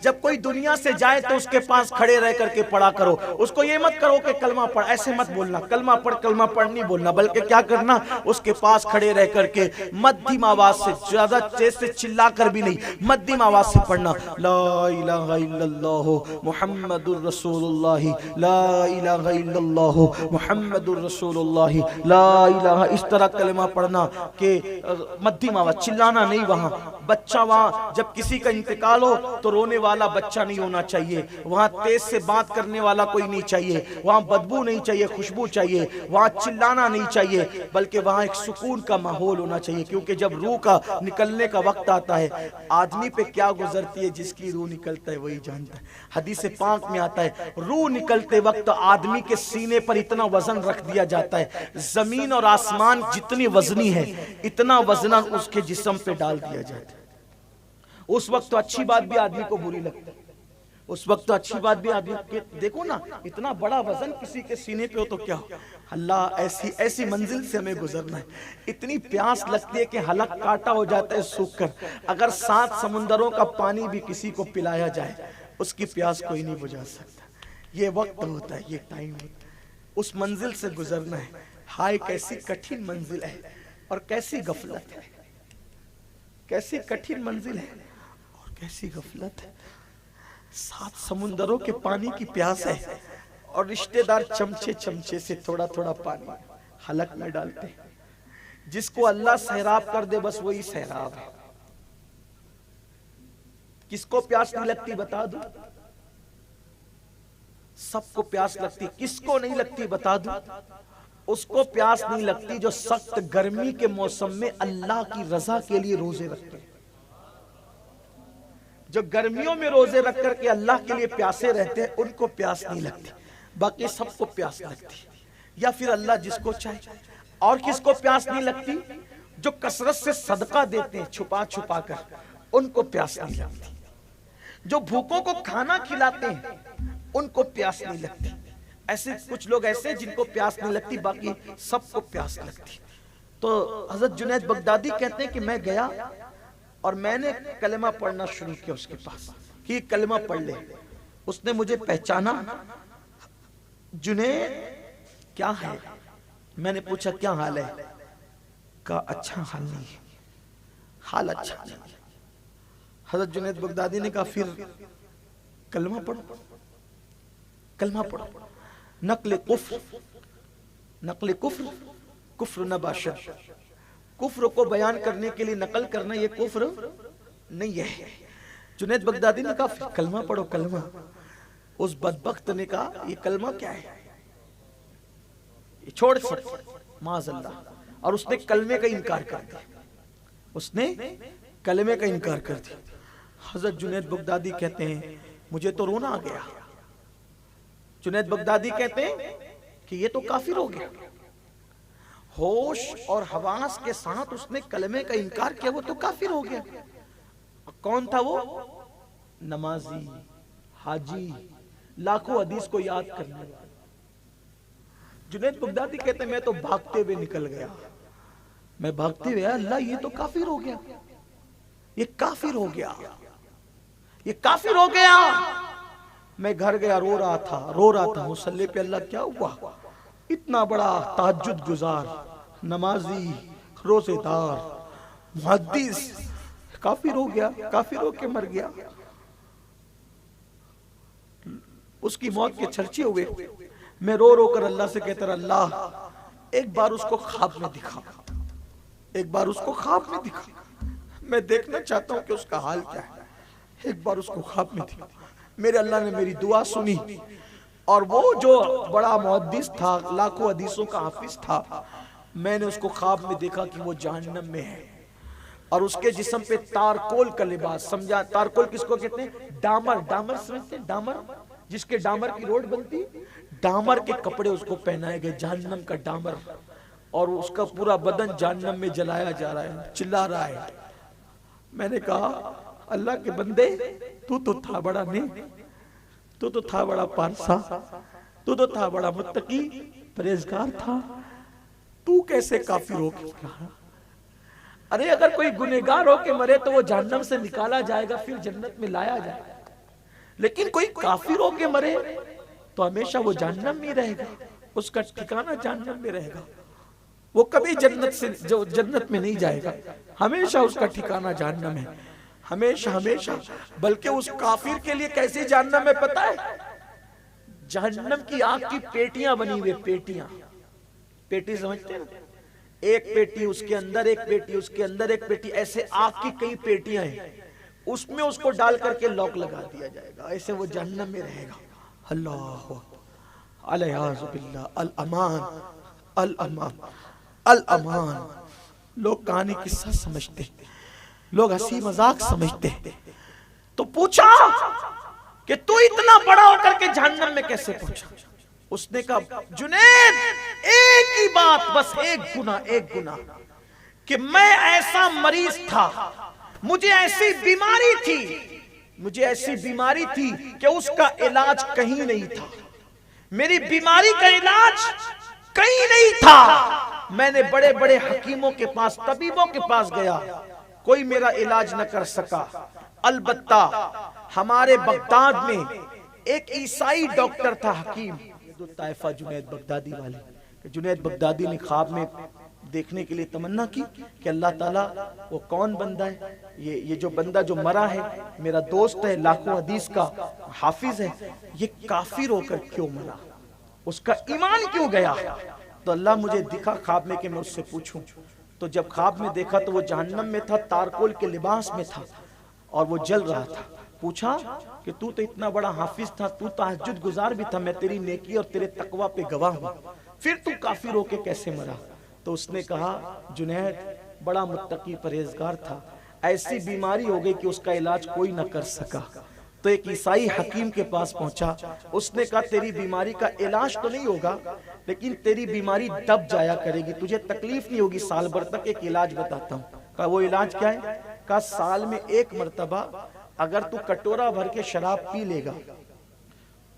جب کوئی دنیا سے جائے تو اس کے پاس کھڑے رہ کر کے پڑھا کرو. اس کو یہ مت کرو کہ کلمہ پڑھ، ایسے مت بولنا، کلمہ پڑھ نہیں بولنا، بلکہ کیا کرنا، اس کے پاس کھڑے رہ کر کے مدھیم آواز سے، زیادہ تیز سے چلا کر بھی نہیں، مدھیم آواز سے پڑھنا. لا الہ الا اللہ محمد الرسول اللہ، لا الہ الا اللہ محمد الرسول اللہ، لا الہ، اس طرح کلمہ پڑھنا کہ مدھیم آواز، چلانا نہیں. وہاں بچہ، وہاں جب کسی کا انتقال ہو تو رونے والا بچہ نہیں ہونا چاہیے، وہاں تیز سے بات کرنے والا کوئی نہیں چاہیے، وہاں بدبو نہیں چاہیے، خوشبو چاہیے، وہاں چلانا نہیں چاہیے، بلکہ وہاں ایک سکون کا ماحول ہونا چاہیے. کیونکہ جب روح کا نکلنے کا وقت آتا ہے، آدمی پہ کیا گزرتی ہے، جس کی روح نکلتا ہے وہی جانتا ہے. حدیث پاک میں آتا ہے، روح نکلتے وقت آدمی کے سینے پر اتنا وزن رکھ دیا جاتا ہے، زمین اور آسمان جتنی وزنی ہے اتنا وزن اس کے جسم پہ ڈال دیا جاتا ہے. اس وقت تو اچھی بات بھی آدمی کو بری لگتی ہے، اس وقت تو اچھی بات بھی آدمی، دیکھو نا اتنا بڑا وزن کسی کے سینے پہ ہو تو کیا ہو. اللہ ایسی منزل سے ہمیں گزرنا ہے. اتنی پیاس لگتی ہے کہ حلق کاٹا ہو جاتا ہے سوکھ کر. اگر 7 سمندروں کا پانی بھی کسی کو پلایا جائے اس کی پیاس کوئی نہیں بجھا سکتا. یہ وقت ہوتا ہے، یہ ٹائم ہوتا ہے، اس منزل سے گزرنا ہے. ہائے کیسی کٹھن منزل ہے اور کیسی غفلت ہے، کیسی کٹھن منزل ہے اور کیسی غفلت ہے. 7 سمندروں کے پانی کی پیاس ہے اور رشتہ دار چمچے سے تھوڑا تھوڑا پانی حلق میں ڈالتے ہیں. جس کو اللہ سیراب کر دے بس وہی سیراب ہے. کس کو پیاس نہیں لگتی بتا دو؟ سب کو پیاس لگتی. کس کو نہیں لگتی بتا دو؟ اس کو پیاس نہیں لگتی جو سخت گرمی کے موسم میں اللہ کی رضا کے لیے روزے رکھتے ہیں. جو گرمیوں میں روزے رکھ کر کے اللہ کے لیے پیاسے رہتے ہیں ان کو پیاس نہیں لگتی، باقی سب کو پیاس لگتی. یا پھر اللہ جس کو چاہے. اور کس کو پیاس نہیں لگتی؟ جو کثرت سے صدقہ دیتے ہیں چھپا چھپا کر، ان کو پیاس نہیں لگتی. جو بھوکوں کو کھانا کھلاتے ہیں ان کو پیاس نہیں لگتی. ایسے کچھ لوگ ایسے جن کو پیاس نہیں لگتی، باقی سب کو پیاس لگتی. تو حضرت جنید بغدادی کہتے ہیں کہ میں گیا اور میں نے کلمہ پڑھنا شروع کیا اس کے پاس کہ یہ کلمہ پڑھ لے. اس نے مجھے پہچانا. جنید کیا ہے؟ میں نے پوچھا کیا حال ہے؟ کہا اچھا حال نہیں ہے، حال اچھا نہیں ہے. حضرت جنید بغدادی نے کہا پھر کلمہ پڑھو، کلمہ پڑھو. نقل کفر، کفر نباشر. کفر کو بیان کرنے کے لیے نقل کرنا یہ کفر نہیں ہے. جنید بغدادی نے کہا کلمہ پڑھو، کلمہ. اس بدبخت نے کہا یہ کلمہ کیا ہے، یہ چھوڑ سکتے معاذ اللہ. اور اس نے کلمے کا انکار کر دیا، اس نے کلمے کا انکار کر دیا. حضرت جنید بغدادی کہتے ہیں مجھے تو رونا آ گیا. جنید بغدادی کہتے ہیں کہ یہ تو کافر ہو گیا. ہوش اور حواس کے ساتھ اس نے کلمے کا انکار کیا، وہ تو کافر ہو گیا. کون تھا وہ؟ نمازی، حاجی، لاکھوں حدیث کو یاد کرنے والا. جنید بغدادی کہتے ہیں میں تو بھاگتے ہوئے نکل گیا، میں بھاگتے ہوئے اللہ یہ تو کافر ہو گیا، یہ کافر ہو گیا، یہ کافر ہو گیا. میں گھر گیا، رو رہا تھا مصلی پہ. اللہ کیا ہوا؟ اتنا بڑا تہجد گزار، نمازی، روزے دار، محدث کافر ہو گیا، کافر ہو کے مر گیا. اس کی موت کے چرچے ہوئے. میں رو رو کر اللہ سے کہتا رہا اللہ ایک بار اس کو خواب میں دکھا، ایک بار اس کو خواب میں دکھا. میں دیکھنا چاہتا ہوں کہ اس کا حال کیا ہے. ایک بار اس کو خواب میں دکھا. میرے اللہ نے میری دعا سنی اور وہ جو بڑا محدث تھا، لاکھوں حدیثوں کا حافظ تھا، میں نے اس کو خواب میں دیکھا کہ وہ جہنم میں ہے اور اس کے جسم پہ تارکول کا لباس. سمجھا تارکول کس کو کہتے ہیں؟ ڈامر. ڈامر سمجھتے ہیں؟ ڈامر جس کے ڈامر کی روڈ بنتی، ڈامر کے کپڑے اس کو پہنائے گئے، جہنم کا ڈامر. اور اس کا پورا بدن جہنم میں جلایا جا رہا ہے، چلا رہا ہے. میں نے کہا اللہ کے بندے تو تھا بڑا نیک، تو تھا بڑا پارسا، تو تھا بڑا متقی، پرہیزگار تھا، تو کیسے کافر ہو کے مرا؟ ارے اگر کوئی گنہگار ہو کے مرے تو وہ جہنم سے نکالا جائے گا، پھر جنت میں لایا جائے گا. لیکن کوئی کافر ہو کے مرے تو ہمیشہ وہ جہنم میں رہے گا، اس کا ٹھکانہ جہنم میں رہے گا، وہ کبھی جنت میں نہیں جائے گا، ہمیشہ اس کا ٹھکانہ جہنم ہے، ہمیشہ ہمیشہ۔ بلکہ اس کافر کے لیے کیسی جہنم ہے پتہ ہے؟ جہنم کی آگ کی پیٹیاں بنی ہوئے، پیٹیاں، پیٹی سمجھتے ہیں نا؟ ایک پیٹی اس کے اندر، ایک پیٹی اس کے اندر، ایک پیٹی، ایسے آگ کی کئی پیٹیاں ہیں، اس میں اس کو ڈال کر کے لاک لگا دیا جائے گا، ایسے وہ جہنم میں رہے گا۔ اللہ علیہ باللہ، الامان الامان الامان۔ لوگ کہانی قصہ سمجھتے، لوگ ہنسی مذاق سمجھتے۔ تو پوچھا کہ تو اتنا بڑا ہو کر کے جہنم میں کیسے پہنچا؟ اس نے کہا جنید ایک ہی بات، بس ایک گناہ کہ میں ایسا مریض تھا، مجھے ایسی بیماری تھی کہ اس کا علاج کہیں نہیں تھا، میری بیماری کا علاج کہیں نہیں تھا، میں نے بڑے بڑے حکیموں کے پاس، طبیبوں کے پاس گیا، کوئی میرا علاج نہ کر سکا۔ البتہ ہمارے بغداد میں ایک عیسائی ڈاکٹر تھا، حکیم، جو طائفہ جنید بغدادی والے، جنید بغدادی نے خواب میں دیکھنے کے لیے تمنا کی کہ اللہ تعالیٰ وہ کون بندہ ہے، یہ جو بندہ جو مرا ہے میرا دوست ہے، لاکھوں حدیث کا حافظ ہے، یہ کافر ہو کر کیوں مرا، اس کا ایمان کیوں گیا؟ تو اللہ مجھے دکھا خواب میں کہ میں اس سے پوچھوں۔ تو جب خواب میں دیکھا تو وہ جہنم میں تھا، تارکول کے لباس میں تھا اور وہ جل رہا تھا۔ پوچھا کہ تو اتنا بڑا حافظ تھا، تو تہجد گزار بھی تھا، میں تیری نیکی اور تیرے تقوی پہ گواہ ہوں، پھر تو کافر ہو کے کیسے مرا؟ تو اس نے کہا جنید بڑا متقی پرہیزگار تھا، ایسی بیماری ہو گئی کہ اس کا علاج کوئی نہ کر سکا۔ تو ایک عیسائی حکیم کے پاس پہنچا، اس نے کہا تیری بیماری کا علاج تو نہیں ہوگا لیکن تیری بیماری دب جایا کرے گی، تجھے تکلیف نہیں ہوگی سال بھر تک، ایک علاج بتاتا ہوں۔ کہا وہ علاج کیا ہے؟ کہا سال میں ایک مرتبہ اگر تو کٹورا بھر کے شراب پی لے گا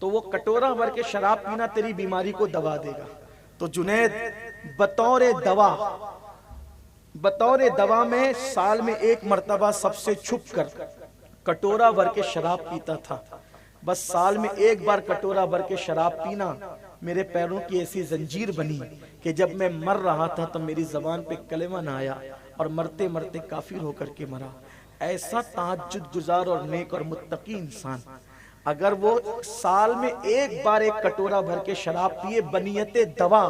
تو وہ کٹورا بھر کے شراب پینا تیری بیماری کو دوا دے گا۔ تو جنید بطور دوا میں سال میں ایک مرتبہ سب سے چھپ کر کٹورا بھر کے شراب پیتا تھا، بس سال میں ایک بار کٹورا بھر کے شراب پینا میرے پیروں کی ایسی زنجیر بنی کہ جب میں مر رہا تھا تو میری زبان پہ کلمہ نہ آیا اور مرتے مرتے کافر ہو کر کے مرا۔ ایسا تہجد گزار اور نیک اور متقی انسان اگر وہ سال میں ایک بار ایک کٹورا بھر کے شراب پیے بنیت دوا،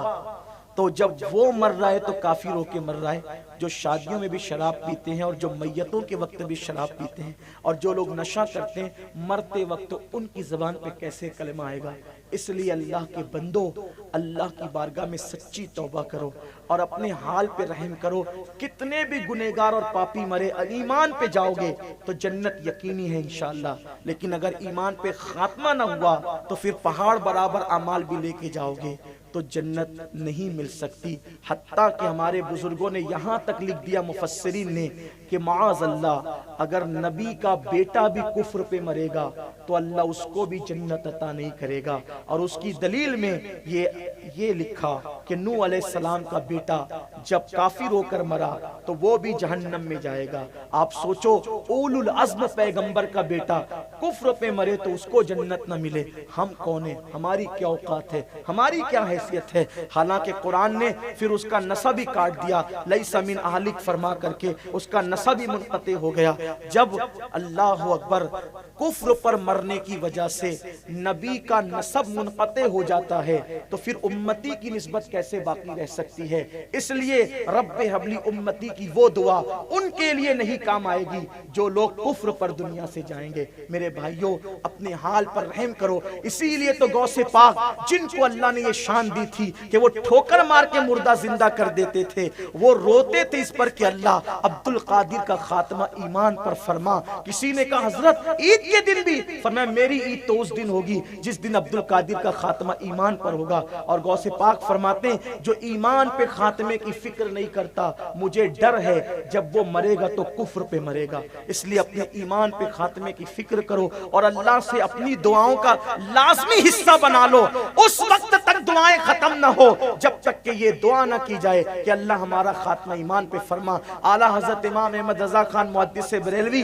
تو جب وہ مر رہا ہے تو کافر ہو کے مر رہا ہے۔ جو شادیوں میں بھی شراب پیتے ہیں اور جو میتوں کے وقت بھی شراب پیتے ہیں اور جو لوگ نشہ کرتے ہیں مرتے وقت ان کی زبان پہ کیسے کلمہ آئے گا؟ اس لیے اللہ کے بندو اللہ کی بارگاہ میں سچی توبہ کرو اور اپنے حال پہ رحم کرو۔ کتنے بھی گنہگار اور پاپی مرے ایمان پہ جاؤ گے تو جنت یقینی ہے انشاءاللہ، لیکن اگر ایمان پہ خاتمہ نہ ہوا تو پھر پہاڑ برابر اعمال بھی لے کے جاؤ گے تو جنت نہیں مل سکتی۔ حتیٰ کہ ہمارے بزرگوں نے یہاں تک لکھ دیا مفسرین نے کہ معاذ اللہ اگر نبی کا بیٹا بھی کفر پہ مرے گا تو اللہ اس کو بھی جنت عطا نہیں کرے گا۔ اور اس کی دلیل میں یہ لکھا کہ نوح علیہ السلام کا بیٹا جب کافر ہو کر مرا تو وہ بھی جہنم میں جائے گا۔ آپ سوچو اولو العزم پیغمبر کا بیٹا کفر پہ مرے تو اس کو جنت نہ ملے، ہم کون ہیں؟ ہماری کیا اوقات ہے؟ ہماری کیا حیثیت ہے؟ حالانکہ قرآن نے پھر اس کا نسب ہی کاٹ دیا، لیس من اہلک فرما کر کے اس کا نسب ہی منقطع ہو گیا۔ جب اللہ اکبر کفر پر مرنے کی وجہ سے نبی کا نسب منقطع ہو جاتا ہے تو پھر امتی کی نسبت کیسے باقی رہ سکتی ہے؟ اس لیے رب حبلی امتی کی وہ دعا ان کے لیے نہیں کام آئے گی جو لوگ کفر پر دنیا سے جائیں گے۔ میرے بھائیوں اپنے حال پر رحم کرو۔ اسی لیے تو غوث پاک جن کو اللہ نے یہ شان دی تھی کہ وہ ٹھوکر مار کے مردہ زندہ کر دیتے تھے، وہ روتے تھے اس پر کہ اللہ عبد القادر کا خاتمہ ایمان پر فرما۔ کسی نے کہا حضرت عید کے دن بھی؟ فرمایا میری عید تو اس دن ہوگی جس دن عبد القادر کا خاتمہ ایمان پر ہوگا۔ اور غوث پاک فرماتے ہیں جو ایمان پہ خاتمے کی فکر نہیں کرتا مجھے ڈر ہے جب وہ مرے گا تو کفر پہ مرے گا۔ اس لیے اپنے ایمان پہ خاتمے کی فکر کرو اور اللہ سے اپنی دعاؤں کا لازمی حصہ بنا لو۔ اس وقت تک دعائیں ختم نہ ہو جب تک کہ یہ دعا نہ کی جائے کہ اللہ ہمارا خاتمہ ایمان پہ فرما۔ اعلیٰ حضرت امام احمد رضا خان محدث بریلوی